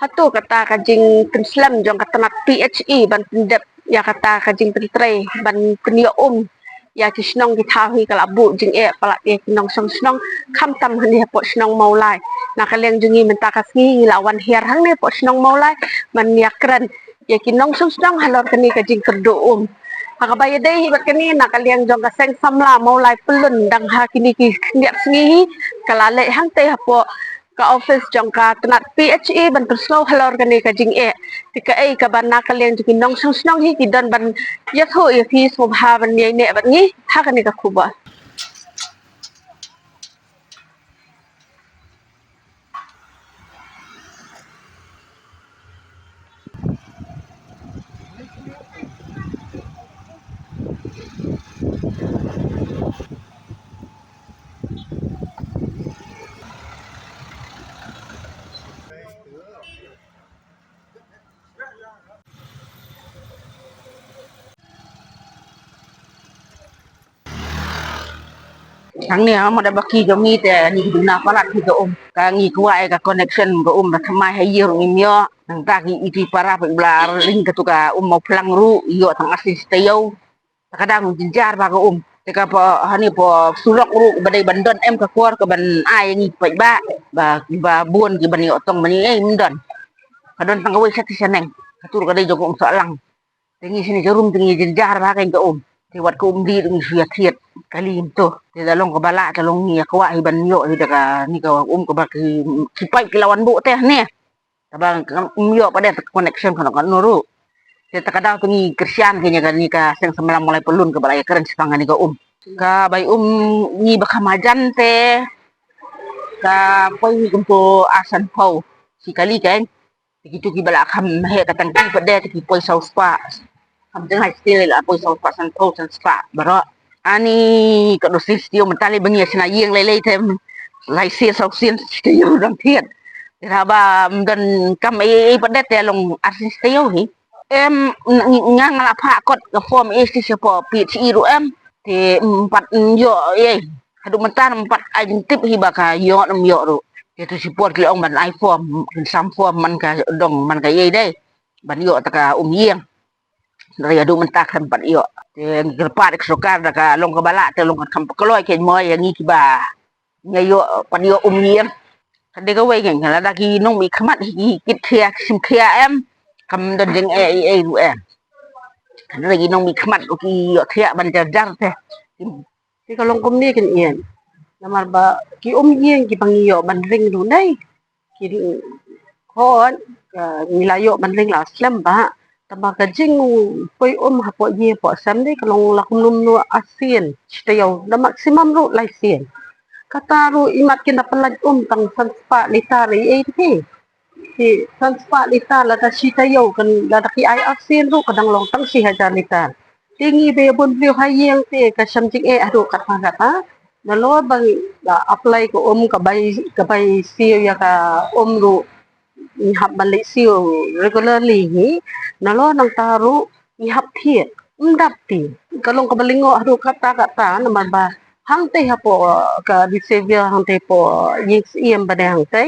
Hatu kata kajing Islam jong kata nak PHE ban pendep ya kata kajing pentre ban penyo ya ki snong ki thawi kala bu jing pala e nong song snong kham tam hani po snong maulai na kaleng jungi menta kasngi lawan hiar hang ne po snong maulai man yakran ya ki nong song snong halor kani kajing kerdo hakabaya dai hibat kani na kaleng jong kaseng samla maulai pelun dang ha kini ki ngiap sngi kala le hang te hapo ka office jong ka tenat PHE ban terslow halor kani ka jing tika ka ban na kaleng jing nong sung snong hi ki dan ban ya tho ya fi so ha ban ne ban ni ha kani ka kuba Thằng này mà đã bác kỳ cho mi thì nhìn đúng nào phát thì cho cả nghi kuai cả connection của là tham mai hay nhiều người mio thằng ta ki iti para belar ring ke tuka mau pulang ru iyo thằng asis tayo kadang jinjar ba ko teka po hani po sulok ru badai bandon em ka kuar ke ban ai ngi pai ba buon ki ban yo tong mani mendon kadon tang wei sati seneng katur kadai jogo soalang tingi sini jarum tingi jinjar ba ka thì vật cũng đi đừng việc thiệt cái lim to thì là long có ba lạ cho long nhẹ quá thì bắn nhọ thì cả như cái có bạc thì phải cái lawan bộ teh nè bang nhọ pada connection kan kan nuru thì ta kadang tu ni Christian kayaknya kan ni ka seng semalam mulai pelun ke balai keren sepangan ni ka ka bai ni bakamajan teh ka poi ni kumpo asan pau si kali kan begitu ki bala kham he katang ki pada ki poi sau spa kham jeng hai stil la poi sau spa san pau san spa baro ani ka do sistio mentali bengi sina yeng lele tem lai sia sau sien stio dang thiet ba dan kam e pada te long artistio hi em ngang la pha kot ka form e si sepo pi chi ru em thì empat yo ye hadu mentan empat ajin tip hi baka yo nam yo ru itu support ki ong ban iPhone sam form man ka dong man ka ye dai ban yo ta ka yeng dari adu mentak kan ban yo te gerpat sokar da ka long ka bala te long kam koloi ken mo yang ngi ki ba nyayo pan yo yeng kade ka wei ngen la da ki nong mi khmat hi kit khia sim khia em kam dan jeng ru em kan lagi nong mi khmat ki yo khia ban jar teh ti kalong kum ni kan ien namar ba ki yeng ki pangiyo ban ring du nai ki kon nilayo ban ring la Islam ba taba ka jing poi hapo ye po sam dei kalong lakum no ASEAN stayo na maximum ru lai sien kataru imat kinda pelag tang sanspa litari si sanspa lita la ta si tayo kan la ki ai ASEAN ru kadang long tang si hajar lita tingi be bon beliau hayeng te ka samjing adu kata na lo bang apply ko ka bai siu ya ka ru ni hab balik siu regularly ni na lo nang taru ni hab thiet dap ti kalong ka balingo adu kata na ba hang te hapo ka behavior hang te po yes iem badang te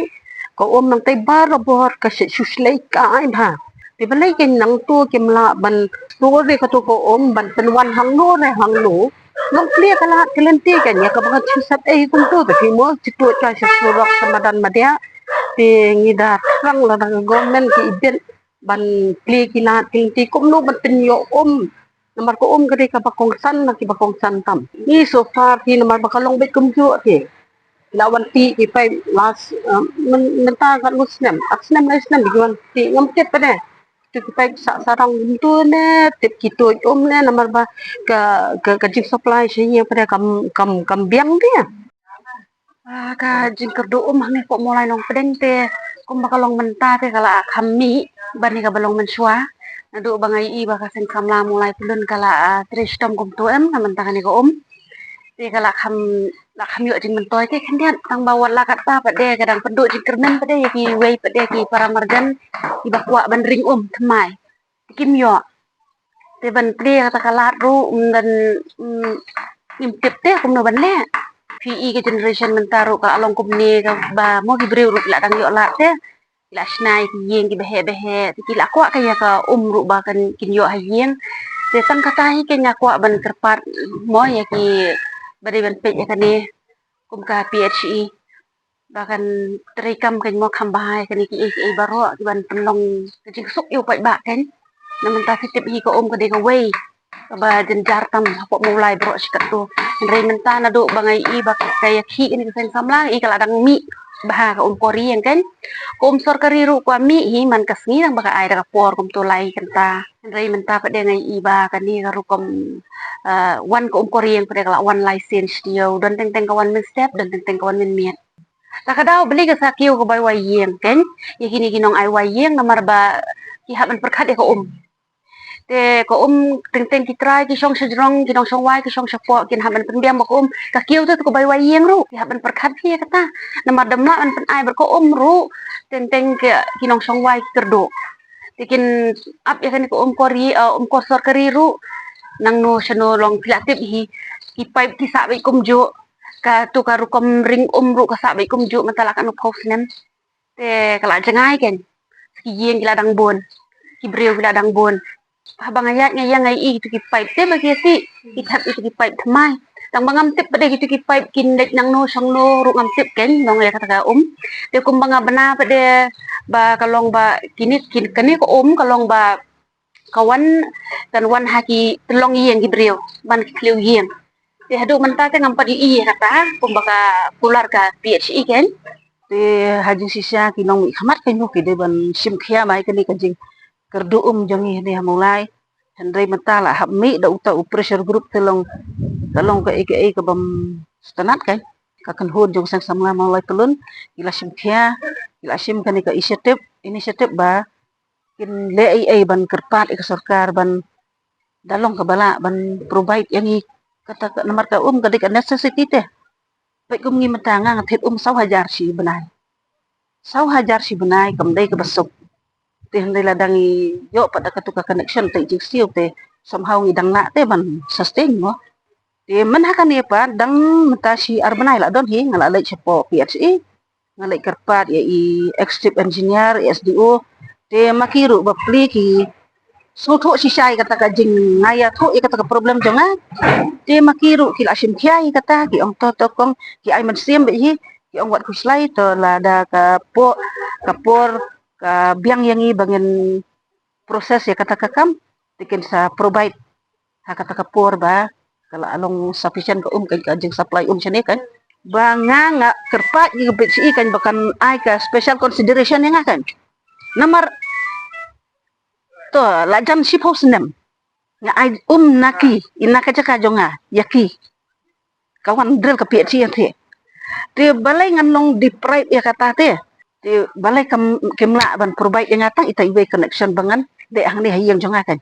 ko nang te barabor ka suslay ka ai ba ti balay ken nang tu kimla ban tu re ka tu ko ban penwan hang no re hang no nong clear kala kelenti kan ya ka baka chusat kum tu ti mo chitu cha surok samadan madya ti ngida rang la government ki ibet ban pli kila ti kum no ban penyo nomor ko gede ka bakong san na ki bakong san tam ni so far ti nomor bakalong bet kum ju ti lawan ti ki pai last menta kan muslim aksnem na islam biwan ti ngam tet pa de tu ki pai sarang tu ne tip ki tu ne nomor ba ka jing supply shi pada kam biang dia ka jing kerdo ne ko mulai long pedeng te kum bakalong menta te kala kami bani ka balong mensua nado bangai i baka sen kamla mulai pulun kala tristom kum tu naman takani ko ti kala kham yo jing mentoy te khandian tang bawat la kat pa pade kadang pendu jing kermen pade ki wei pade ki para margan i bakwa ban ring thamai kim yo te ban pde kata kalat ru dan im tip te kum no ban le PE ke generation mentaru ka along kum ni ka ba mo ki breu ru la dang yo la te kila snai ki yeng ki behe kila kwa kaya ka ru ba kan kin yo ha yeng te tang kata hi kenya kwa ban kerpat mo ya ki bade ban pe ya kane kum ka PHE bahkan terikam kan mo kambahai kan ki baro ki ban penlong jing suk yu pai ba kan naman ta fitip hi ko ka de ka wei ba jenjar tam po mulai bro sikat tu rei menta na do bangai i ba kaya ki ni sen samlang i kala dang mi bah ka korean kan sorkari ru kwa mi hi man kasni nang baka ai da por tu lai kan ta rei menta pa de ngai i ba kan ni ka ru wan ko korean pa de kala wan license dio don teng teng ka wan min step don teng teng ka wan min miet takadaw beli ka sakiw ko bay wayeng kan yakini ginong ay wayeng namar ba ki haban perkat ya ko te ko teng teng ki try ki song sajrong ki dong song wai ki song sapo kin haban pendiam ko ka kiu tu ko bay wayeng ru ki haban perkat ki kata namar damla an pen ai ber ko ru teng teng ki nong song wai kerdo tikin ap ya kan ko kori ko sor kari ru nang no shano long pilatip hi ki pipe ki sa bai jo ka tu ka ru kom ring ru ka sa bai jo matala kan post nem te kala jangai ken ki yeng ki ladang bon ki breu ki ladang bon habang ayat ngayang ngai i tu ki pipe te bagi si itap itu ki pipe thamai tang bangam tip pada gitu ki pipe kin dek nang no sang no ru ngam tip ken nong ya kata ka te kum banga bana pada ba kalong ba kini kini ko kalong ba kawan dan wan haki telong yeng ki breu ban ki kleu yeng te hadu menta te ngampat i kata kum baka pular ka PHE ken te haji sisa kinong khamat kanyo ki de ban sim khia mai kani kanjing kerdu jongi de mulai handai mentala hab mi da uta pressure group telong ke bam stanat kan ka kan hon jong sang samla mulai telun ila sim khia ila sim kani ka inisiatif ba kin le ai ban kerpat ik sarkar ban dalong ka bala ban provide yang kata nomor ka kadik necessity te pai kum ngi matanga ngathet sau hajar si benai sau hajar si benai kam dai ka basok te handai ladangi yo pada katuka connection te jing siu te somehow ngidang na te ban sustain mo te man hakan ye pa dang matasi arbanai la don hi ngala lai chepo PHE ngalai kerpat ya i executive engineer SDO te makiru bapli ki so tho si sai kata ka jing ngaya tho ya kata ka problem jonga te makiru ki asim khiai kata ki ong to kong ki ai man sim hi ki ong wat kuslai to la da ka po ka por ka biang yang i bangen proses ya kata ka kam tikin sa provide ha kata ka por ba kala along sufficient ka ka jing supply sini kan banga nga kerpat gi PHE kan bakan ai ka special consideration yang kan nomor to la jam si nem nga ai naki inaka jaka jonga yaki kawan drill ka PHE ante te balai nganong deprive ya kata te balai kemla ban provide yang atang ita iwe connection bangan de ang ni hayang jonga kan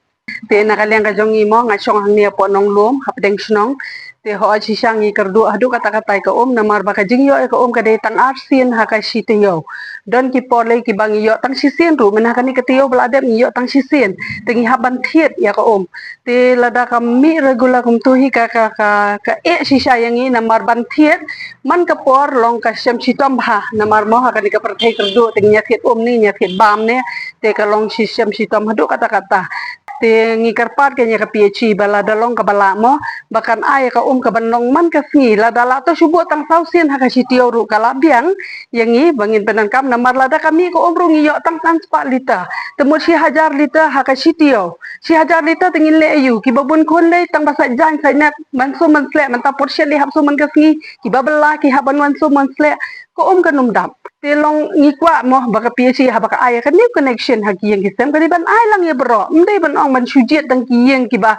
te nakaliang ka jongi mo nga song hang niya po nong lom hapdeng snong te ho aji sang i kerdu adu kata katai ka namar baka jingyo ka ka de tang arsin haka sitiyo don ki pole ki bang yo tang sisin ru men hakani ka tiyo bala dem yo tang sisin tengi haban thiet ya ka te lada ka mi regula kum tu hi ka e sisa yang i namar ban thiet man ka por long ka sem sitom ha namar mo hakani ka perthai kerdu tengi nya thiet ni nya thiet bam ne te ka long sistem sitom hadu kata kata te ngikarpat kanya ka PHE bala dalong ka bala mo bakan ay ka ka banong man ka fi la dala to subo tang sausin ha ka sitio ru kala biang yangi bangin penangkam namar lada kami ko ru ngiyo tang spa lita temu si hajar lita ha ka sitio si hajar lita tingin le ayu ki babun kon le tang basa jang sai net manso man sle man ta portion li hapso man ka fi ki babala ki haban manso man sle ko ka num dap telong ngikwa mo baka PHE ha baka aya kan ni connection ha kiyeng kisem kadi ban ay lang ye bro ndai ban ong man sujet dang kiyeng ki ba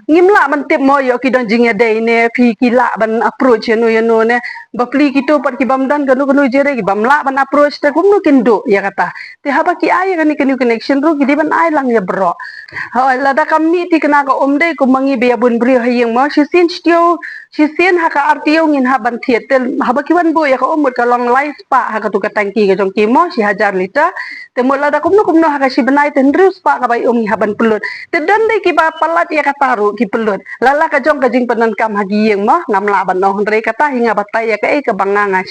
ngimla man tip mo yo ki don jingya dai ne phi ki la ban approach no ne ba pli ki to pat ki bam dan ganu ganu jere ki bam la ban approach te kum no kindo ya kata te ha baki aya kan ni connection ro ki di ban ay lang ye bro ha la da kami ti kena ka dai ko mangi be bun bri hayeng mo sisin ha ka artio ngin ha ban thiet tel ha baki ban bo ya ka mut ka long life pa ha ka tu tangki ke jong kimo si hajar lita te mo lada kumno ha si benai ten rus pa ka bai haban pelut te dan dei ki ba palat ya kataru ki pelut lala ka jong ka jing penan kam ha gieng mo ngam la ban no ndre kata hinga batai ya ka e ka banganga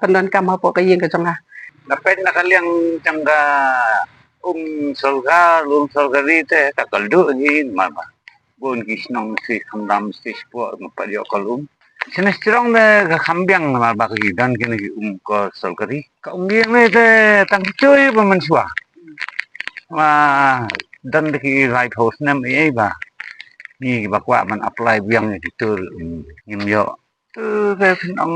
penan kam ha po ka yeng ka jong ha dapat nakaliang tangga solga lung solga rite kakaldu hin mama bon kisnong si khamdam si sport mapadio kalum sinestrong de kambiang mama dan kini ko solgari ka umbiang ne te tang cuy pemansua ma dan de light house nam e ba ni bakwa man apply biang ni tur ngim yo tu ke nong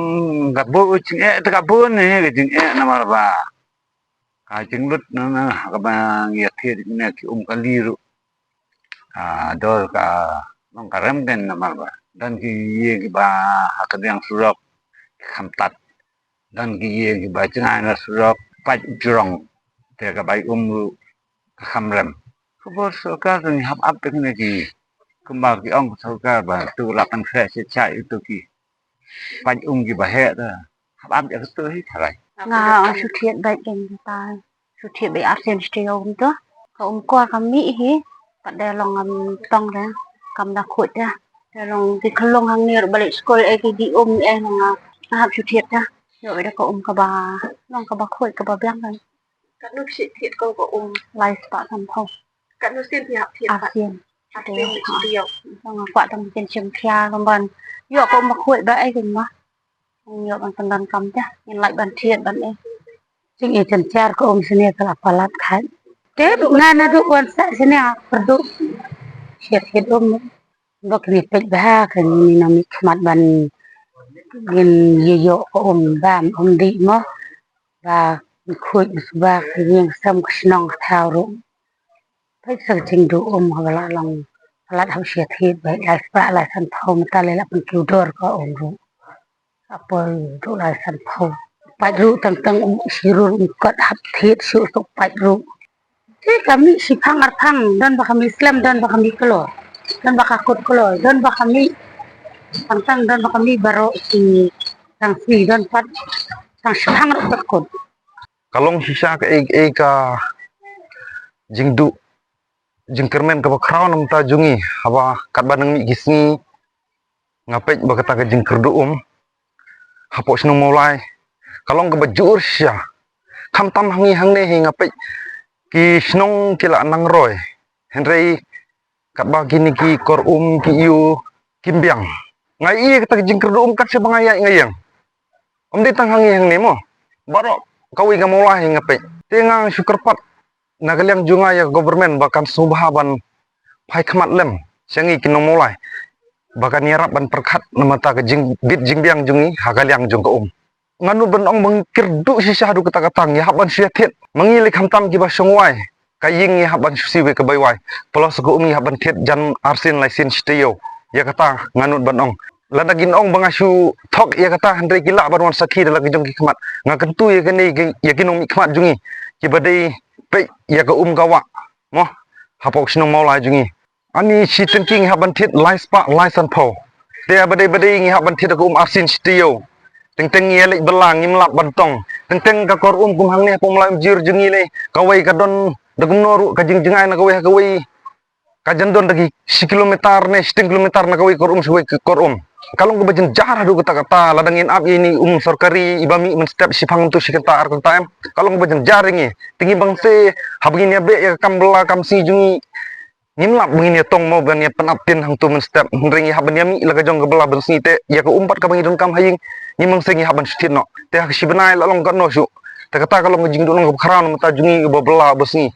gabu ching e ta gabu ne ke ching e na ma ba ka ching lut na ka ba ngi thiet ne ki kaliru dol ka nong karem den na ma ba dan ki ye ki ba ka yang surok khamtat dan ki ye ki ba chang na surok pa jrong te ka bai ru khamrem ko bo so ka ni hap ap te ne ki kembang ki ong so ka ba tu la tang khe che chai tu ki pa ki ba he da hap ap ya tu hi thai nga su thiet bai ken ta su thiet bai absen steo to ka qua kami hi pada long tong ra kam da khut ra long ki khlong hang ne balik school e ki di e long hap su thiet ra rồi đó ka ka ba long ka ba khut ka ba biang kan các nước sĩ thiệt câu của lai spa tham thong các nước xin thì học thiệt ASEAN ASEAN chỉ điều long qua tong ken chem thia long ban yo ko ma khut ba ai ken ma yo ban tan dan kam cha nhân lại ban thiet ban e sing e chen char ko sene kala palat khan te na na du wan sa sene perdu siat hit bak ni pek ba kan ni na mi khmat ban gin ye yo ko bam di mo và khuy ba riêng sam knong thao ru phải sự trình độ hoặc là lòng là học siat hit ba lai pra lai san thom ta le la pen kudor ko ru apa ru lai san thom pa ru tang tang siru kot hap hit su tok pa ru thế kami si phang arthang dan ba kami islam dan ba kami kelo dan ba kakut kelo dan ba kami tang dan ba kami baro si tang si dan pat tang phang ru takut kalong sisa ka ka jingdu jingkermen ka bakraw nam ta jungi haba kat banang mi gisni ngapet ba kata ka jingkerdu hapo snung mulai kalong ka bajur sia kham tam hangi hangne hi ngapet ki snong kila nang roy henrei kat ba kini ki kor ki yu kimbiang ngai i kata jingkerdu kat se bangaya ngayang de tang hangi hangne mo baro kawi ga mulai ngape tengang syukurpat nagaliang junga ya government bahkan subhaban pai khmat lem sengi kinong mulai bahkan nyarap ban perkhat namata ke bit jingbiang jungi hagaliang jung ko nganu ben ong mengkir du sisa du kata katang ya haban siathet mengili khamtam ki ba songwai kaying ya haban siwe ke baiwai plus ko ya haban thet jan arsin laisin steo ya kata nganut ban ong ladagin ong bangasu thok ya kata handre gila barwan sakhi dalam jong ki khmat ngakentu ya kene ya kinong mi khmat jungi ki badai pe ya ka gawa mo hapok sinong mau la jungi ani si thinking haban thit life spa license po te badai ngi haban thit ko arsin stio teng ya lek belang ngim lap bantong teng ka kor kum hang ne pom lam jir jungi le kawai ka don dagum noru ka jingai na kawai kajan don dagi si kilometer ne 10 kilometer na kawai suwe kor kalau gue bajen jarah do kata ladangin ab ini sorkari ibami men step si phang tu si kata ar kata em kalau gue bajen jaring tinggi bangse habgin ya be ya kambela kamsi jungi nimlap begini tong mau ban ya penaptin hang tu men step ringi haban yami laga jong gebela bensi te ya ko umpat ka bangi don kam haying nimang sengi haban sitin no te si benai la long kan no su te kata kalau ngejing do nong kharan mata jungi bebela besni